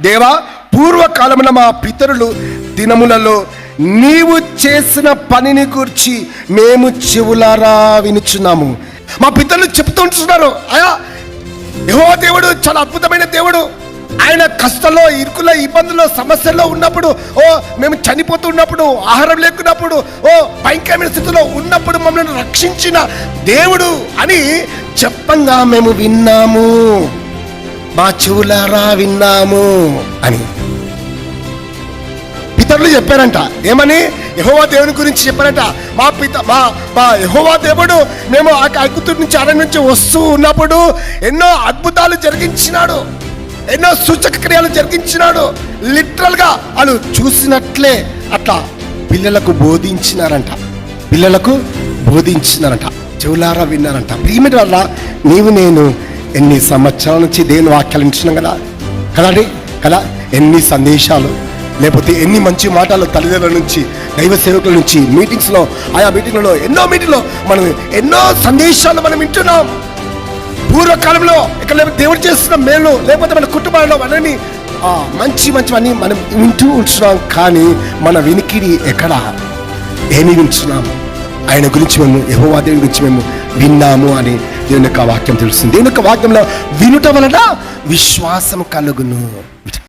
దేవా, పూర్వకాలమున మా పితరులు దినములలో నీవు చేసిన పనిని గురించి మేము చెవులారా వినుచున్నాము. మా పితరులు చెప్తూ ఉంటున్నారు, అయ్యా యెహోవా దేవుడు చాలా అద్భుతమైన దేవుడు. ఆయన కష్టంలో, ఇరుకులో, ఇబ్బందుల్లో, సమస్యల్లో ఉన్నప్పుడు, మేము చనిపోతున్నప్పుడు, ఆహారం లేకున్నప్పుడు, భయంకరమైన స్థితిలో ఉన్నప్పుడు మమ్మల్ని రక్షించిన దేవుడు అని చెప్పంగా మేము విన్నాము, మా చెవులారా విన్నాము అని పితరులు చెప్పారంట. ఏమని? యెహోవా దేవుని గురించి చెప్పారంట. మా యెహోవా దేవుడు మేము ఐగుప్తు నుంచి అరణ్యం నుంచి వస్తూ ఉన్నప్పుడు ఎన్నో అద్భుతాలు జరిగించినాడు, ఎన్నో సూచక క్రియలు జరిగించినాడు. లిటరల్గా వాళ్ళు చూసినట్లే అట్లా పిల్లలకు బోధించినారంట, చెవులారా విన్నారంట. ప్రియమైన వల్ల నీవు నేను ఎన్ని సంవత్సరాల నుంచి దేవుని వాక్యాలు వింటున్నాం కదా, ఎన్ని సందేశాలు, లేకపోతే ఎన్ని మంచి మాటలు తల్లిదండ్రుల నుంచి, దైవ సేవకుల నుంచి, మీటింగ్స్లో, ఆయా మీటింగ్లలో, ఎన్నో మీటింగ్లో మనం ఎన్నో సందేశాలు మనం వింటున్నాం. పూర్వకాలంలో ఇక్కడ దేవుడు చేస్తున్న మేలు, లేకపోతే మన కుటుంబాలలో మనని మంచివన్నీ మనం వింటూ ఉంటున్నాం. కానీ మన వినికిడి ఎక్కడ? ఏమి వింటున్నాము? ఆయన గురించి మేము, యెహోవా దేవుని గురించి మేము విన్నాము అని దేవుని యొక్క వాక్యం తెలుస్తుంది. దేవుని యొక్క వాక్యంలో వినుట వలన విశ్వాసం కలుగును.